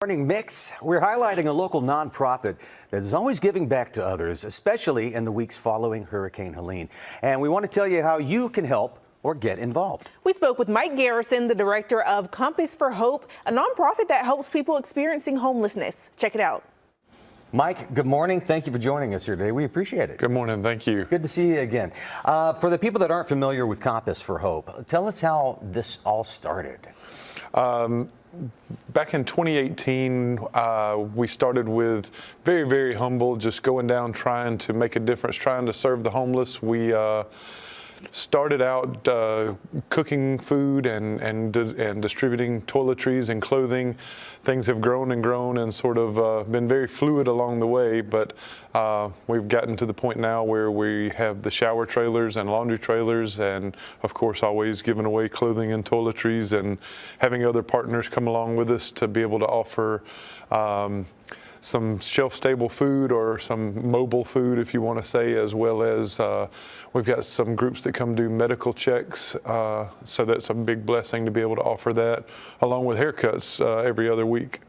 Morning Mix, we're highlighting a local nonprofit that is always giving back to others, especially in the weeks following Hurricane Helene. And we want to tell you how you can help or get involved. We spoke with Mike Garrison, the director of Compass for Hope, a nonprofit that helps people experiencing homelessness. Check it out. Mike, good morning. Thank you for joining us here today. We appreciate it. Good morning. Thank you. Good to see you again. For the people that aren't familiar with Compass for Hope, tell us how this all started. Back in 2018, we started with very, very humble, just going down, trying to make a difference, trying to serve the homeless. We started out cooking food and distributing toiletries and clothing. Things have grown and grown and sort of been very fluid along the way, but we've gotten to the point now where we have the shower trailers and laundry trailers, and of course always giving away clothing and toiletries and having other partners come along with us to be able to offer some shelf-stable food or some mobile food, if you want to say, as well as we've got some groups that come do medical checks, so that's a big blessing to be able to offer that, along with haircuts every other week.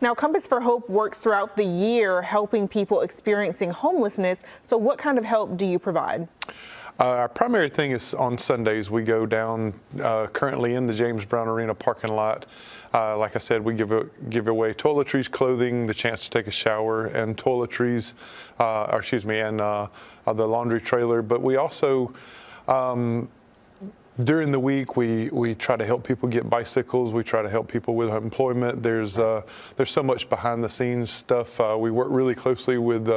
Now, Compass for Hope works throughout the year helping people experiencing homelessness. So what kind of help do you provide? Our primary thing is on Sundays. We go down currently in the James Brown Arena parking lot. Like I said, we give away toiletries, clothing, the chance to take a shower, and toiletries, and the laundry trailer. But we also, during the week, we try to help people get bicycles. We try to help people with employment. There's so much behind the scenes stuff. We work really closely with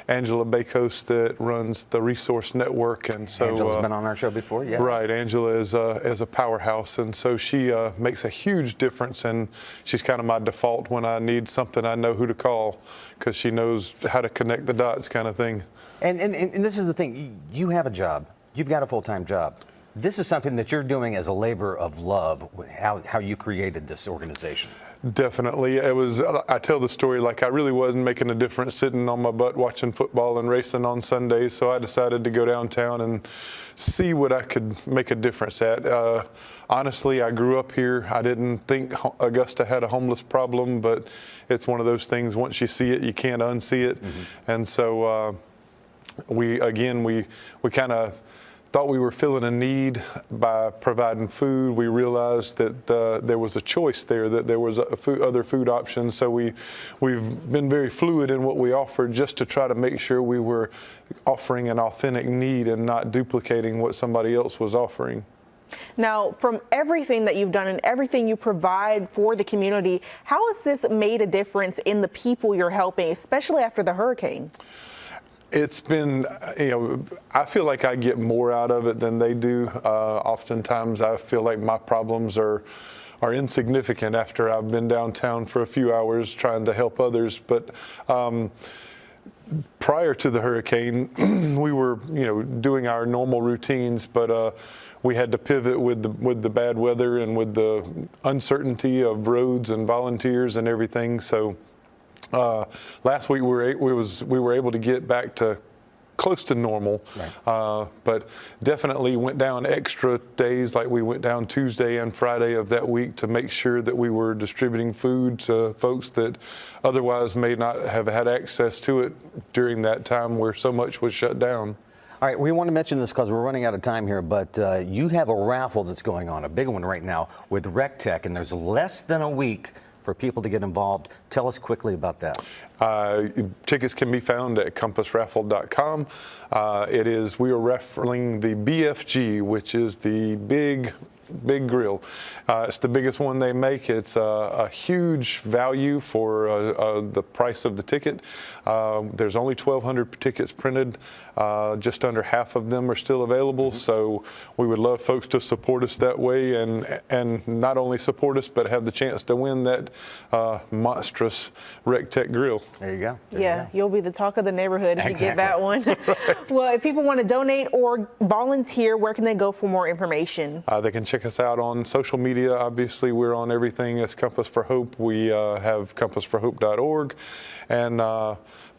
Angela Bakos that runs the Resource Network, and so Angela's been on our show before, yes. Right, Angela is a powerhouse, and so she makes a huge difference. And she's kind of my default when I need something. I know who to call because she knows how to connect the dots, kind of thing. And this is the thing. You have a job. You've got a full-time job. This is something that you're doing as a labor of love, how you created this organization. Definitely. I tell the story like I really wasn't making a difference sitting on my butt watching football and racing on Sundays, so I decided to go downtown and see what I could make a difference at. Honestly, I grew up here. I didn't think Augusta had a homeless problem, but it's one of those things, once you see it, you can't unsee it. Mm-hmm. And so we kind of thought we were filling a need by providing food. We realized that there was a choice there, that there was other food options. So we've been very fluid in what we offered, just to try to make sure we were offering an authentic need and not duplicating what somebody else was offering. Now, from everything that you've done and everything you provide for the community, how has this made a difference in the people you're helping, especially after the hurricane? It's been, I feel like I get more out of it than they do. Oftentimes I feel like my problems are insignificant after I've been downtown for a few hours trying to help others. But prior to the hurricane, we were, doing our normal routines, but we had to pivot with the bad weather and with the uncertainty of roads and volunteers and everything. So last week we were able to get back to close to normal, right. But definitely went down extra days, like we went down Tuesday and Friday of that week to make sure that we were distributing food to folks that otherwise may not have had access to it during that time where so much was shut down. All right, we want to mention this because we're running out of time here, but you have a raffle that's going on, a big one right now with RecTech, and there's less than a week for people to get involved. Tell us quickly about that. Tickets can be found at compassraffle.com. We are raffling the BFG, which is the big grill. It's the biggest one they make. It's a huge value for the price of the ticket. There's only 1,200 tickets printed. Just under half of them are still available. Mm-hmm. So we would love folks to support us that way, and not only support us, but have the chance to win that monstrous RecTech grill. There you go. You'll be the talk of the neighborhood if exactly. you get that one. Right. Well, if people want to donate or volunteer, where can they go for more information? They can check us out on social media. Obviously, we're on everything as Compass for Hope. We have compassforhope.org, and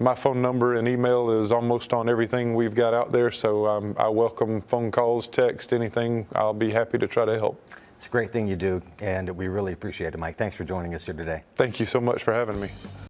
my phone number and email is almost on everything we've got out there. So I welcome phone calls, text, anything. I'll be happy to try to help. It's a great thing you do, and we really appreciate it, Mike. Thanks for joining us here today. Thank you so much for having me.